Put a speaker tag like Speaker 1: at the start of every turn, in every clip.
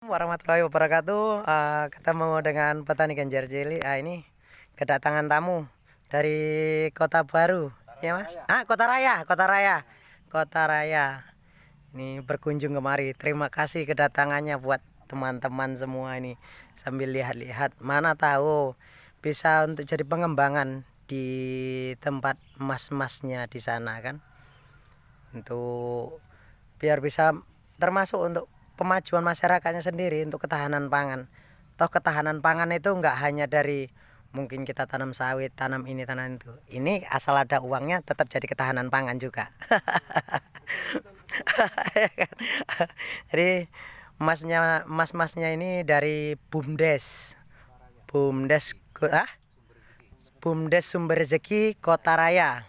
Speaker 1: Warahmatullahi wabarakatuh. Ketemu dengan petani Genjer Cilik. Ini kedatangan tamu dari Kota Baru, ya Mas? Kota Raya, Kota Raya, Kota Raya. Ini berkunjung kemari. Terima kasih kedatangannya buat teman-teman semua ini. Sambil lihat-lihat, mana tahu bisa untuk jadi pengembangan di tempat mas-masnya di sana kan. Untuk biar bisa termasuk untuk pemajuan masyarakatnya sendiri untuk ketahanan pangan. Toh ketahanan pangan itu enggak hanya dari mungkin kita tanam sawit, tanam ini, tanam itu. Ini asal ada uangnya tetap jadi ketahanan pangan juga. Jadi mas-masnya ini dari BUMDes. BUMDes BUMDes Sumber Rezeki Kota Raya.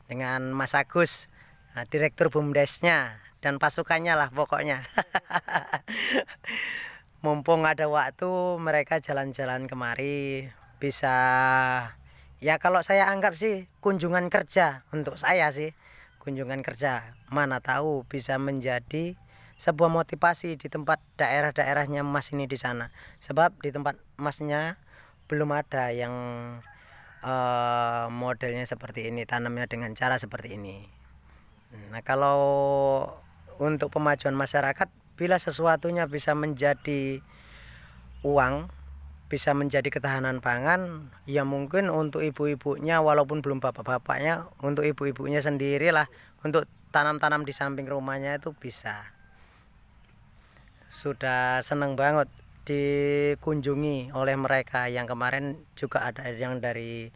Speaker 1: Dengan Mas Agus, direktur BUMDesnya dan pasukannya lah pokoknya. Mumpung ada waktu mereka jalan-jalan kemari, bisa ya kalau saya anggap sih kunjungan kerja untuk saya sih. Kunjungan kerja, mana tahu bisa menjadi sebuah motivasi di tempat daerah-daerahnya Mas ini di sana. Sebab di tempat Masnya belum ada yang modelnya seperti ini, tanamnya dengan cara seperti ini. Nah, kalau untuk pemajuan masyarakat, bila sesuatunya bisa menjadi uang, bisa menjadi ketahanan pangan, ya mungkin untuk ibu-ibunya walaupun belum bapak-bapaknya, untuk ibu-ibunya sendirilah untuk tanam-tanam di samping rumahnya itu bisa. Sudah senang banget dikunjungi oleh mereka. Yang kemarin juga ada yang dari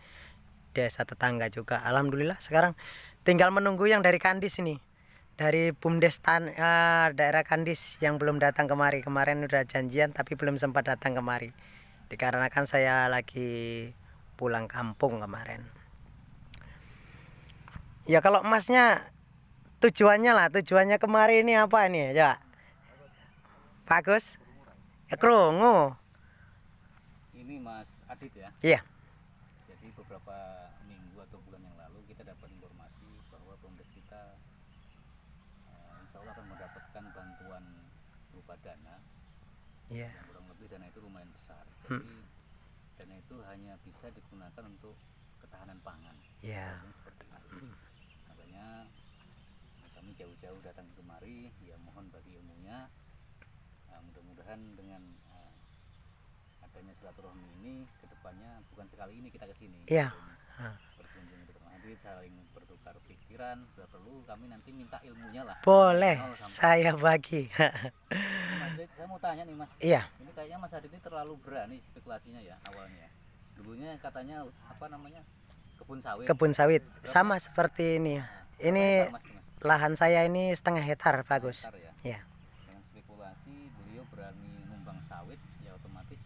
Speaker 1: desa tetangga juga. Alhamdulillah sekarang tinggal menunggu yang dari Kandis ini, dari BUMDes daerah Kandis yang belum datang kemari. Kemarin udah janjian tapi belum sempat datang kemari dikarenakan saya lagi pulang kampung kemarin. Ya kalau Masnya tujuannya kemari ini apa ini ya bagus ya krungu
Speaker 2: ini Mas Adit ya.
Speaker 1: Iya.
Speaker 2: Jadi beberapa minggu atau bulan yang lalu kita dapat informasi bahwa BUMDes kita insya Allah akan mendapatkan bantuan berupa dana.
Speaker 1: Iya.
Speaker 2: Yang kurang lebih dana itu lumayan besar. Jadi dana itu hanya bisa digunakan untuk ketahanan pangan.
Speaker 1: Iya.
Speaker 2: Seperti itu. Makanya kami jauh-jauh datang kemari, ya mohon bagi ilmunya. Mudah-mudahan dengan adanya silaturahmi ini kedepannya bukan sekali ini kita kesini.
Speaker 1: Iya.
Speaker 2: Berkunjung untuk Adit, saling bertukar pikiran. Bila perlu kami nanti minta ilmunya lah.
Speaker 1: Boleh, saya bagi.
Speaker 2: Mas Adit, saya mau tanya nih Mas.
Speaker 1: Iya.
Speaker 2: Ini kayaknya Mas Adit ini terlalu berani spekulasinya ya awalnya. Dulunya katanya apa namanya kebun sawit.
Speaker 1: Kebun sawit sama seperti ini. Ini
Speaker 2: Mas,
Speaker 1: lahan saya ini setengah hektar, bagus.
Speaker 2: Ya. Dengan spekulasi beliau berani numbang sawit, ya otomatis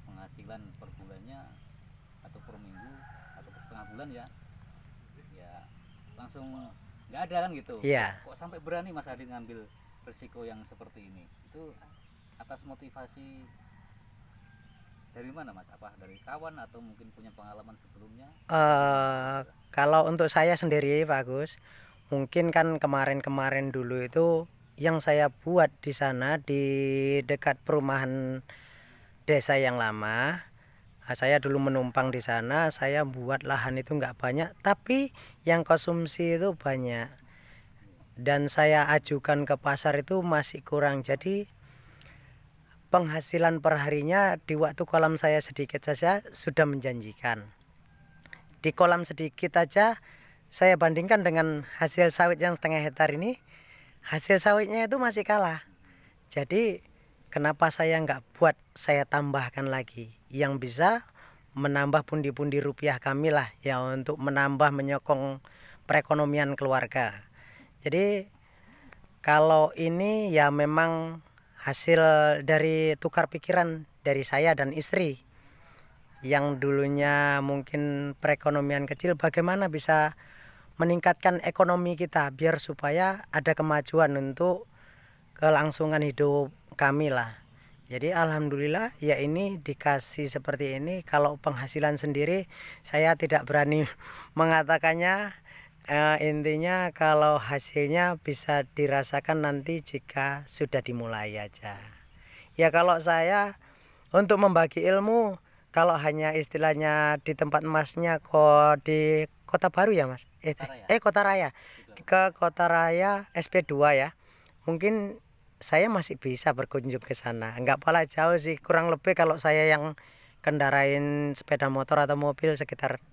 Speaker 2: penghasilan per bulannya atau per minggu atau per setengah bulan ya langsung nggak ada kan gitu.
Speaker 1: Iya.
Speaker 2: Kok sampai berani Mas Adit ngambil resiko yang seperti ini? Itu atas motivasi dari mana Mas? Apa dari kawan atau mungkin punya pengalaman sebelumnya?
Speaker 1: Kalau untuk saya sendiri Pak Agus, mungkin kan kemarin dulu itu yang saya buat di sana di dekat perumahan desa yang lama. Saya dulu menumpang di sana, saya buat lahan itu nggak banyak, tapi yang konsumsi itu banyak. Dan saya ajukan ke pasar itu masih kurang. Jadi penghasilan perharinya di waktu kolam saya sedikit saja sudah menjanjikan. Di kolam sedikit aja saya bandingkan dengan hasil sawit yang setengah hektar ini, hasil sawitnya itu masih kalah. Jadi kenapa saya nggak buat, saya tambahkan lagi yang bisa menambah pundi-pundi rupiah kami lah ya, untuk menambah menyokong perekonomian keluarga. Jadi kalau ini ya memang hasil dari tukar pikiran dari saya dan istri yang dulunya mungkin perekonomian kecil, bagaimana bisa meningkatkan ekonomi kita biar supaya ada kemajuan untuk kelangsungan hidup kami lah. Jadi alhamdulillah ya ini dikasih seperti ini. Kalau penghasilan sendiri saya tidak berani mengatakannya, Intinya kalau hasilnya bisa dirasakan nanti jika sudah dimulai aja. Ya kalau saya untuk membagi ilmu, kalau hanya istilahnya di tempat Masnya kok di Kota Baru ya Mas?
Speaker 2: Kota Raya.
Speaker 1: Kota Raya. Ke Kota Raya SP2 ya. Mungkin saya masih bisa berkunjung ke sana. Enggak pala jauh sih, kurang lebih kalau saya yang kendarain sepeda motor atau mobil sekitar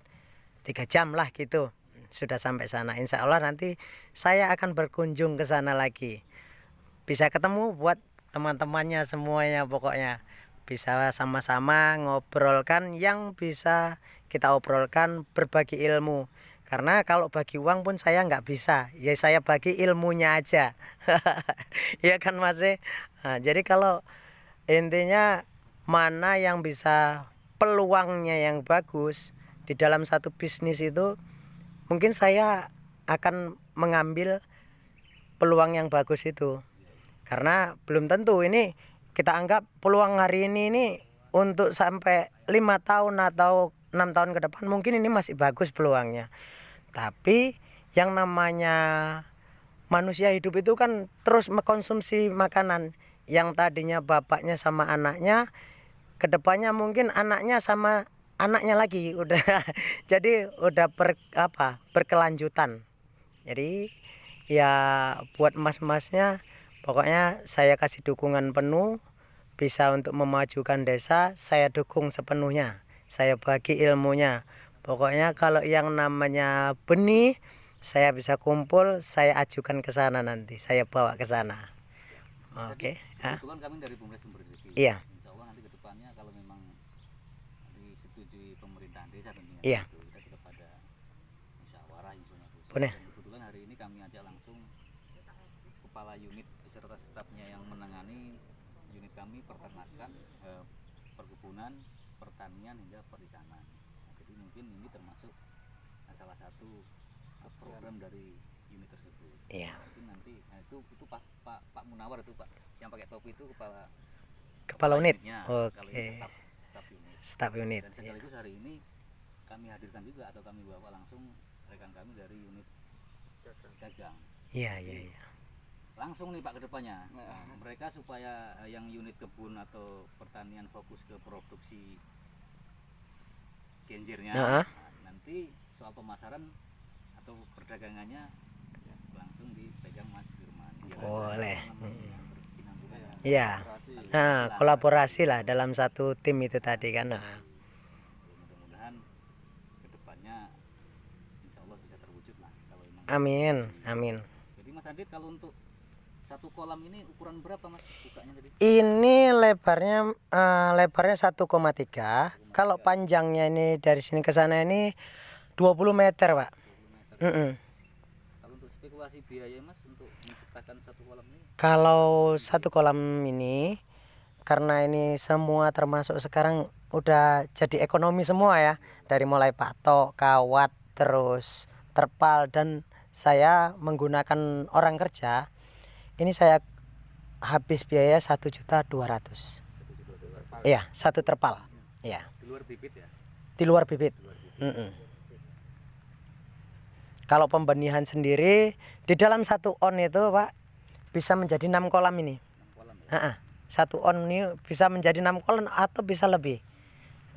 Speaker 1: 3 jam lah gitu. Sudah sampai sana. Insya Allah nanti saya akan berkunjung ke sana lagi. Bisa ketemu buat teman-temannya semuanya pokoknya. Bisa sama-sama ngobrolkan yang bisa kita obrolkan, berbagi ilmu. Karena kalau bagi uang pun saya nggak bisa. Ya saya bagi ilmunya aja. Ya kan Mas? Nah, jadi kalau intinya mana yang bisa peluangnya yang bagus di dalam satu bisnis itu, mungkin saya akan mengambil peluang yang bagus itu. Karena belum tentu ini kita anggap peluang hari ini untuk sampai 5 tahun atau 6 tahun ke depan mungkin ini masih bagus peluangnya. Tapi yang namanya manusia hidup itu kan terus mengkonsumsi makanan. Yang tadinya bapaknya sama anaknya, kedepannya mungkin anaknya sama anaknya lagi udah jadi udah berkelanjutan. Jadi ya buat mas-masnya pokoknya saya kasih dukungan penuh, bisa untuk memajukan desa saya dukung sepenuhnya, saya bagi ilmunya. Pokoknya kalau yang namanya benih saya bisa kumpul, saya ajukan ke sana, nanti saya bawa ke sana. Oke.
Speaker 2: Kebetulan kami dari Bumdes Sumber Rezeki.
Speaker 1: Iya.
Speaker 2: Insya Allah nanti kedepannya kalau memang disetujui pemerintahan desa tentunya.
Speaker 1: Iya.
Speaker 2: Kita kepada musyawarah infonya.
Speaker 1: Benar.
Speaker 2: Kebetulan hari ini kami ajak langsung kepala unit beserta stafnya yang menangani unit kami peternakan, perkebunan, pertanian hingga perikanan. Nah, jadi mungkin ini termasuk salah satu program dari unit tersebut.
Speaker 1: Iya.
Speaker 2: Mungkin nanti itu Pak Munawar itu Pak yang pakai topi itu
Speaker 1: Kepala unit.
Speaker 2: unitnya.
Speaker 1: Oke.
Speaker 2: Kalau ini staf unit.
Speaker 1: Staf unit.
Speaker 2: Dan sekaligus hari ini kami hadirkan juga atau kami bawa langsung rekan kami dari unit dagang.
Speaker 1: Iya, iya, iya.
Speaker 2: Langsung nih Pak ke depannya. Mereka supaya yang unit kebun atau pertanian fokus ke produksi genjernya.
Speaker 1: Nah.
Speaker 2: Nanti soal pemasaran atau perdagangannya langsung dipegang Mas Firman.
Speaker 1: Boleh.
Speaker 2: Berkesinambungan ya.
Speaker 1: Iya. Nah, kolaborasi lah dalam satu tim itu tadi kan. Nah.
Speaker 2: Mudah-mudahan kedepannya insya Allah bisa terwujud lah kalau memang.
Speaker 1: Amin, amin.
Speaker 2: Jadi Mas Adit kalau untuk satu kolam ini ukuran berapa Mas bukanya tadi?
Speaker 1: Ini lebarnya 1,3. Kalau panjangnya ini dari sini ke sana ini 20 meter, Pak.
Speaker 2: 20 meter. Kalau untuk spekulasi biaya Mas untuk menciptakan satu kolam ini?
Speaker 1: Kalau satu kolam ini, karena ini semua termasuk sekarang udah jadi ekonomi semua ya, dari mulai patok, kawat, terus terpal, dan saya menggunakan orang kerja. Ini saya habis biaya 1.200.000. Iya, satu terpal. Iya.
Speaker 2: Di luar bibit ya?
Speaker 1: Di luar bibit. Kalau pembenihan sendiri di dalam satu on itu Pak bisa menjadi 6 kolam ini.
Speaker 2: 6 kolam ya?
Speaker 1: Satu on ini bisa menjadi 6 kolam atau bisa lebih.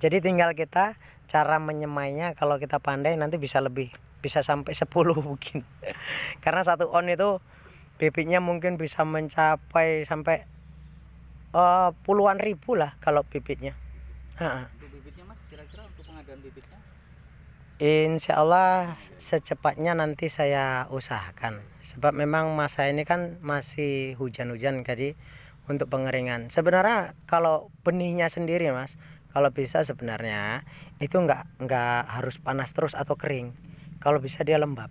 Speaker 1: Jadi tinggal kita cara menyemainya, kalau kita pandai nanti bisa lebih, bisa sampai 10 mungkin. Karena satu on itu bibitnya mungkin bisa mencapai sampai puluhan ribu lah kalau bibitnya.
Speaker 2: Untuk bibitnya Mas kira-kira untuk pengadaan bibitnya?
Speaker 1: Insya Allah secepatnya nanti saya usahakan, sebab memang masa ini kan masih hujan-hujan, jadi untuk pengeringan. Sebenarnya kalau benihnya sendiri Mas, kalau bisa sebenarnya itu nggak harus panas terus atau kering. Kalau bisa dia lembab.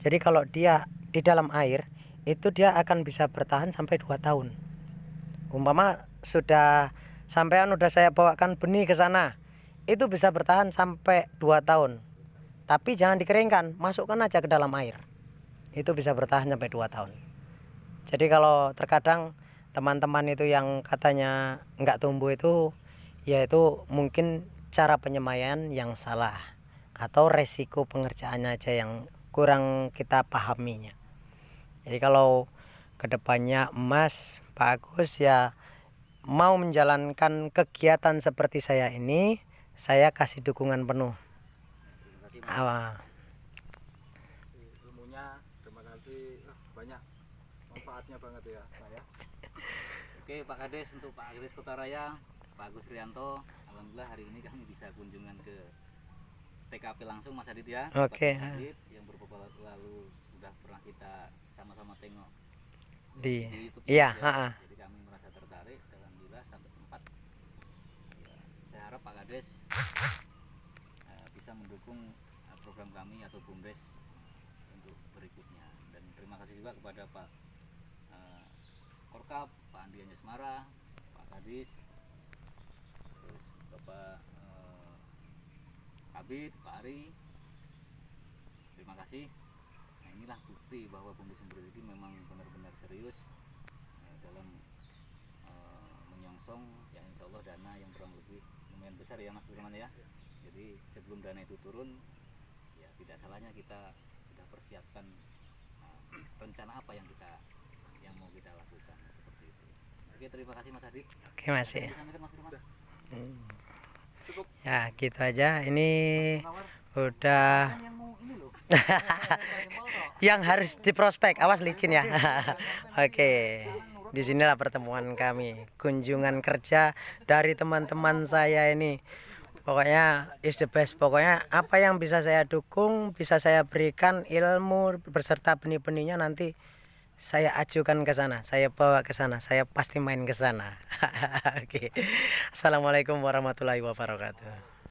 Speaker 1: Jadi kalau dia di dalam air itu dia akan bisa bertahan sampai 2 tahun. Umpama sudah sampean udah saya bawakan benih ke sana, itu bisa bertahan sampai 2 tahun. Tapi jangan dikeringkan, masukkan aja ke dalam air. Itu bisa bertahan sampai 2 tahun. Jadi kalau terkadang teman-teman itu yang katanya nggak tumbuh itu, ya itu mungkin cara penyemaian yang salah atau resiko pengerjaannya aja yang kurang kita pahaminya. Jadi kalau kedepannya Mas Pak Agus ya mau menjalankan kegiatan seperti saya ini, saya kasih dukungan penuh.
Speaker 2: Terima kasih, Mas.
Speaker 3: Ilmunya, terima kasih. Banyak manfaatnya banget ya, Pak ya.
Speaker 2: Oke, Pak Kades, untuk Pak Kades Kota Raya, Pak Agus Rianto, alhamdulillah hari ini kami bisa kunjungan ke TKP langsung, Mas Adit ya.
Speaker 1: Oke.
Speaker 2: Pak Adit yang beberapa waktu lalu sudah pernah kita sama-sama tengok
Speaker 1: Di
Speaker 2: YouTube.
Speaker 1: iya,
Speaker 2: Ya. Jadi kami merasa tertarik dan alhamdulillah sampai tempat. Ya, saya harap Pak Kades bisa mendukung program kami atau BUMDes untuk berikutnya. Dan terima kasih juga kepada Pak Korkap, Pak Andi Anjasmara, Pak Kadis, terus Bapak Kabit, Pak Ari. Terima kasih. Nah, inilah bukti bahwa BUMDes Sumber ini memang benar-benar serius dalam menyongsong ya insya Allah dana yang kurang lebih lumayan besar ya Mas Firman ya. Jadi sebelum dana itu turun ya tidak salahnya kita sudah persiapkan rencana apa yang mau kita lakukan seperti itu. Oke, terima kasih Mas Adit.
Speaker 1: Oke Mas ya.
Speaker 2: Disampaikan Mas Firman.
Speaker 3: Cukup.
Speaker 1: Ya gitu aja. Ini
Speaker 2: Nawar,
Speaker 1: udah
Speaker 2: yang mau ini loh.
Speaker 1: yang harus diprospek. Awas licin ya. Oke. Di sinilah pertemuan kami. Kunjungan kerja dari teman-teman saya ini. Pokoknya is the best. Pokoknya apa yang bisa saya dukung, bisa saya berikan ilmu beserta benih-benihnya nanti saya ajukan ke sana, saya bawa ke sana, saya pasti main ke sana. Oke. Assalamualaikum warahmatullahi wabarakatuh.